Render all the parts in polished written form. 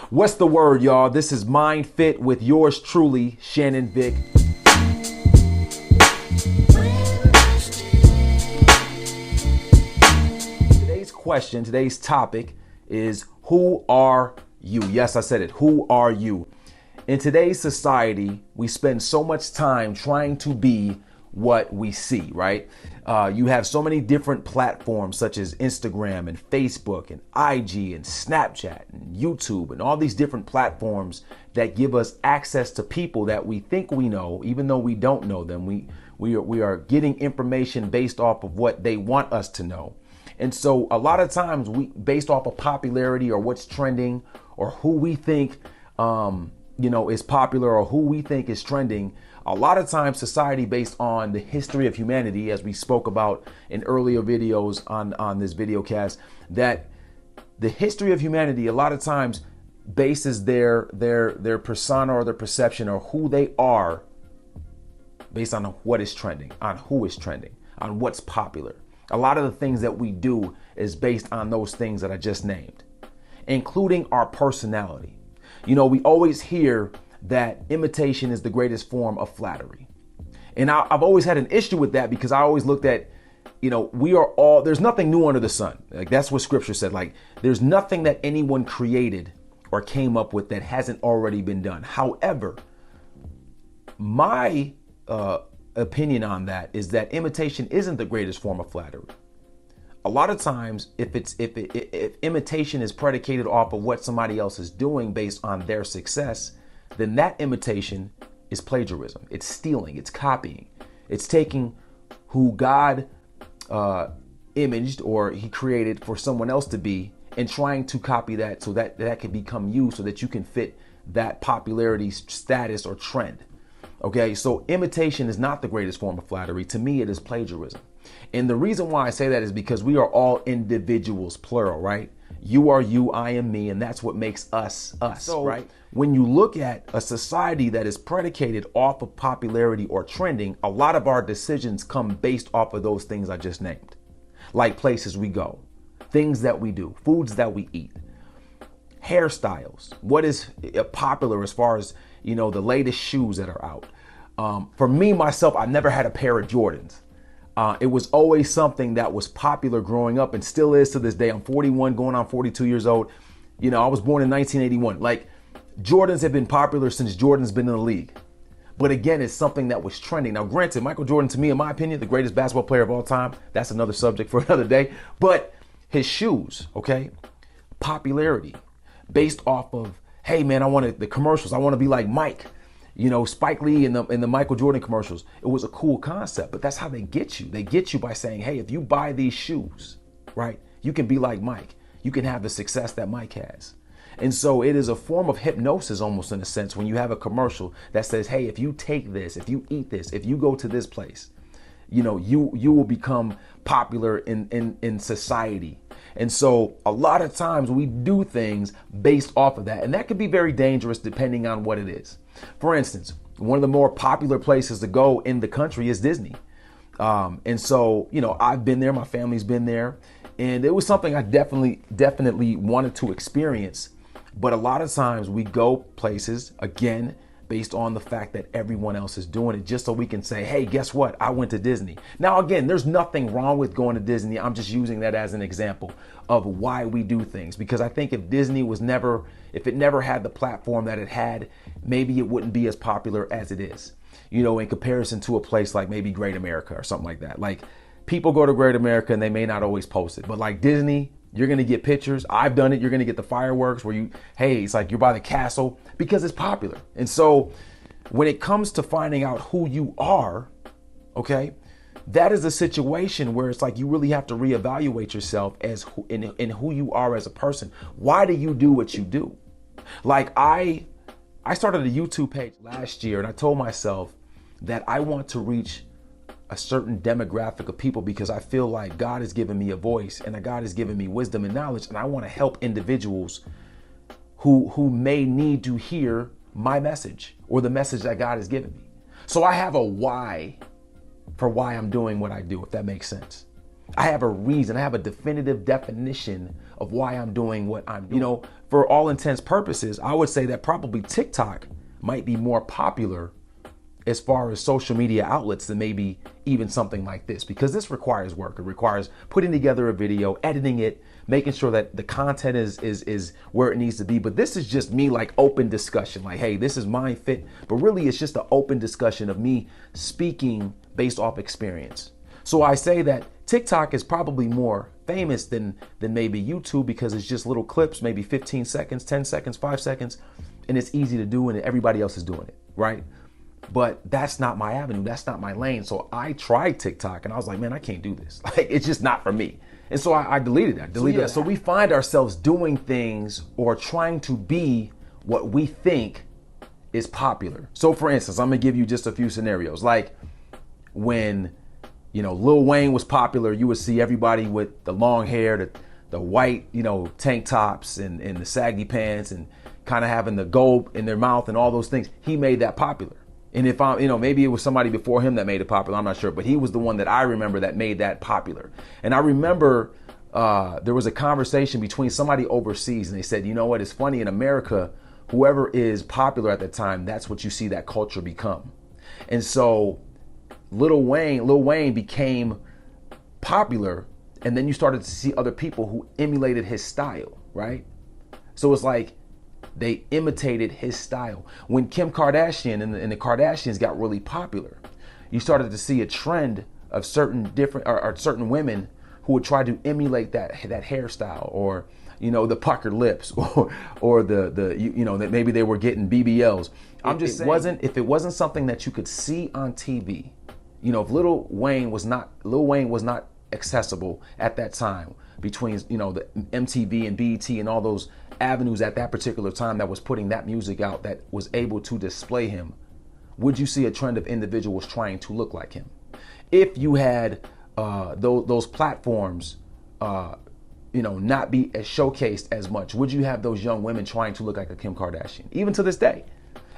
What's the word, y'all? This is Mind Fit with yours truly, Shannon Vick. Today's topic is who are you? Yes, I said it. Who are you? In today's society, we spend so much time trying to be what we see, right? You have so many different platforms such as Instagram and Facebook and IG and Snapchat and YouTube and all these different platforms that give us access to people that we think we know, even though we don't know them. We are getting information based off of what they want us to know. And so a lot of times based off of popularity or what's trending or who we think, is popular or who we think is trending, a lot of times society based on the history of humanity, as we spoke about in earlier videos on this video cast, that the history of humanity a lot of times bases their persona or their perception or who they are based on what is trending, on who is trending, on what's popular. A lot of the things that we do is based on those things that I just named, including our personality. You know, we always hear that imitation is the greatest form of flattery. And I've always had an issue with that because I always looked at, there's nothing new under the sun. Like that's what scripture said. Like there's nothing that anyone created or came up with that hasn't already been done. However, my opinion on that is that imitation isn't the greatest form of flattery. A lot of times, if imitation is predicated off of what somebody else is doing based on their success, then that imitation is plagiarism. It's stealing. It's copying. It's taking who God imaged or He created for someone else to be and trying to copy that so that can become you, so that you can fit that popularity status or trend. Okay, so imitation is not the greatest form of flattery. To me, it is plagiarism. And the reason why I say that is because we are all individuals, plural, right? You are you, I am me, and that's what makes us, so, right? When you look at a society that is predicated off of popularity or trending, a lot of our decisions come based off of those things I just named. Like places we go, things that we do, foods that we eat, hairstyles, what is popular as far as, the latest shoes that are out. For me, myself, I never had a pair of Jordans. It was always something that was popular growing up and still is to this day. I'm 41, going on 42 years old. I was born in 1981. Like Jordans have been popular since Jordan's been in the league. But again, it's something that was trending. Now, granted, Michael Jordan, to me, in my opinion, the greatest basketball player of all time. That's another subject for another day. But his shoes, okay, popularity based off of, hey, man, I wanted the commercials. I want to be like Mike. Spike Lee in the Michael Jordan commercials. It was a cool concept, but that's how they get you. They get you by saying, hey, if you buy these shoes, right, you can be like Mike. You can have the success that Mike has. And so it is a form of hypnosis almost in a sense when you have a commercial that says, hey, if you take this, if you eat this, if you go to this place, you will become popular in society. And so a lot of times we do things based off of that. And that can be very dangerous depending on what it is. For instance, one of the more popular places to go in the country is Disney. And so, I've been there, my family's been there, and it was something I definitely wanted to experience. But a lot of times we go places, again, based on the fact that everyone else is doing it, just so we can say, hey, guess what? I went to Disney. Now, again, there's nothing wrong with going to Disney. I'm just using that as an example of why we do things. Because I think if Disney if it never had the platform that it had, maybe it wouldn't be as popular as it is, in comparison to a place like maybe Great America or something like that. Like people go to Great America and they may not always post it, but like Disney, you're going to get pictures. I've done it. You're going to get the fireworks where it's like you're by the castle because it's popular. And so when it comes to finding out who you are, okay, that is a situation where it's like you really have to reevaluate yourself as in who you are as a person. Why do you do what you do? Like I started a YouTube page last year and I told myself that I want to reach a certain demographic of people because I feel like God has given me a voice and God has given me wisdom and knowledge, and I want to help individuals who may need to hear my message or the message that God has given me. So I have a why for why I'm doing what I do, if that makes sense. I have a reason. I have a definitive definition of why I'm doing what I'm doing. for all intents purposes, I would say that probably TikTok might be more popular as far as social media outlets than maybe even something like this, because this requires work. It requires putting together a video, editing it, making sure that the content is where it needs to be. But this is just me, like, open discussion, like, hey, this is Mind Fit, but really it's just an open discussion of me speaking based off experience. So I say that TikTok is probably more famous than maybe YouTube, because it's just little clips, maybe 15 seconds, 10 seconds, 5 seconds, and it's easy to do and everybody else is doing it, right? But that's not my avenue. That's not my lane. So I tried TikTok and I was like, man, I can't do this. Like, it's just not for me. And so I deleted that. So we find ourselves doing things or trying to be what we think is popular. So for instance, I'm gonna give you just a few scenarios. Like when, Lil Wayne was popular, you would see everybody with the long hair, the white, tank tops and the saggy pants and kind of having the gold in their mouth and all those things. He made that popular. And if maybe it was somebody before him that made it popular, I'm not sure, but he was the one that I remember that made that popular. And I remember there was a conversation between somebody overseas, and they said, you know what, it's funny, in America, whoever is popular at the time, that's what you see that culture become. And so Lil Wayne became popular, and then you started to see other people who emulated his style, right? So it's like they imitated his style. When Kim Kardashian and the Kardashians got really popular, you started to see a trend of certain women who would try to emulate that hairstyle, or the puckered lips, or that maybe they were getting BBLs. I'm just saying, if it wasn't something that you could see on TV, if Lil Wayne was not accessible at that time, between the MTV and BET and all those avenues at that particular time that was putting that music out, that was able to display him, would you see a trend of individuals trying to look like him? If you had those platforms not be as showcased as much, would you have those young women trying to look like a Kim Kardashian, even to this day?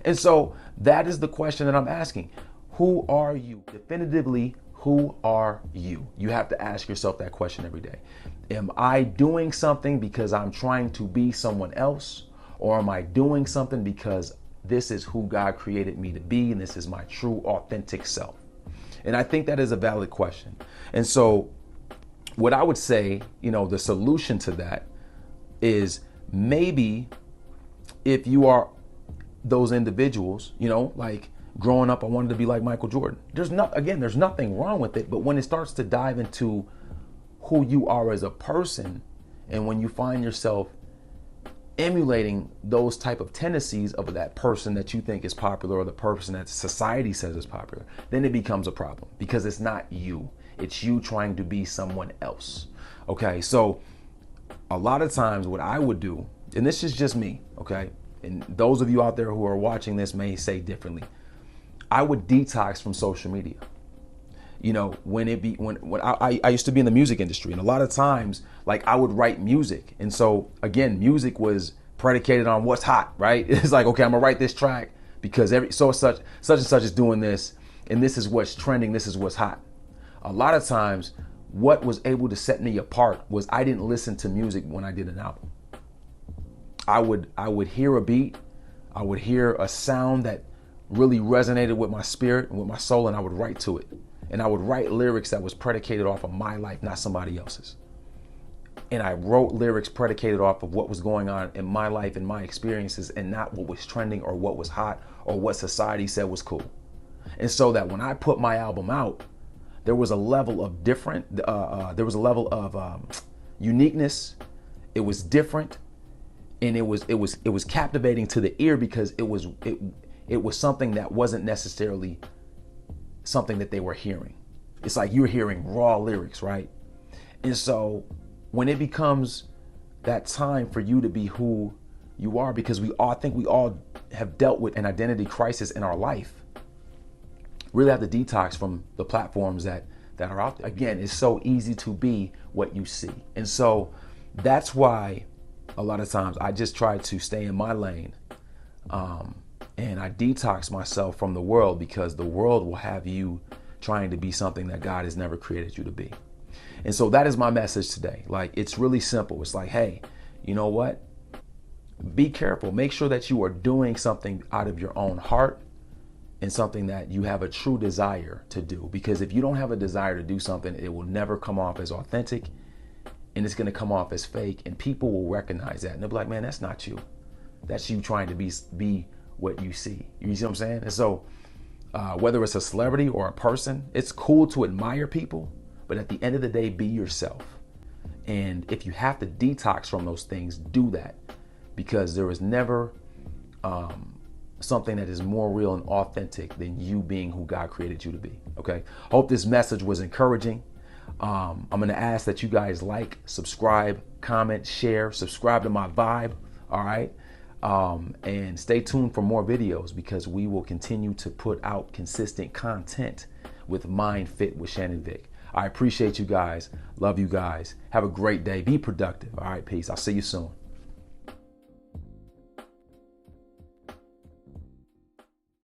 And so that is the question that I'm asking. Who are you? Definitively, who are you? You have to ask yourself that question every day. Am I doing something because I'm trying to be someone else? Or am I doing something because this is who God created me to be, and this is my true, authentic self? And I think that is a valid question. And so what I would say, the solution to that is, maybe if you are those individuals, like growing up, I wanted to be like Michael Jordan. There's nothing wrong with it. But when it starts to dive into who you are as a person, and when you find yourself emulating those type of tendencies of that person that you think is popular, or the person that society says is popular, then it becomes a problem, because it's not you. It's you trying to be someone else. Okay, so a lot of times what I would do, and this is just me, okay, and those of you out there who are watching this may say differently, I would detox from social media. When I used to be in the music industry, and a lot of times, like, I would write music. And so again, music was predicated on what's hot, right? It's like, okay, I'm gonna write this track because such and such is doing this, and this is what's trending, this is what's hot. A lot of times, what was able to set me apart was I didn't listen to music when I did an album. I would hear a beat, I would hear a sound that really resonated with my spirit and with my soul, and I would write to it. And I would write lyrics that was predicated off of my life, not somebody else's. And I wrote lyrics predicated off of what was going on in my life and my experiences, and not what was trending or what was hot or what society said was cool. And so that when I put my album out, there was a level of uniqueness. It was different, and it was captivating to the ear, because it was something that wasn't necessarily something that they were hearing. It's like you're hearing raw lyrics, right? And so when it becomes that time for you to be who you are, because we all have dealt with an identity crisis in our life, really have to detox from the platforms that are out there. Again, it's so easy to be what you see. And so that's why a lot of times I just try to stay in my lane, and I detox myself from the world, because the world will have you trying to be something that God has never created you to be. And so that is my message today. Like, it's really simple. It's like, hey, you know what? Be careful. Make sure that you are doing something out of your own heart and something that you have a true desire to do. Because if you don't have a desire to do something, it will never come off as authentic, and it's going to come off as fake, and people will recognize that. And they'll be like, man, that's not you. That's you trying to be what you see. You see what I'm saying? And so whether it's a celebrity or a person, it's cool to admire people, but at the end of the day, be yourself. And if you have to detox from those things, do that, because there is never something that is more real and authentic than you being who God created you to be. Okay. Hope this message was encouraging. I'm going to ask that you guys like, subscribe, comment, share, subscribe to my vibe. All right. And stay tuned for more videos, because we will continue to put out consistent content with Mind Fit with Shannon Vick. I appreciate you guys. Love you guys. Have a great day. Be productive. All right. Peace. I'll see you soon.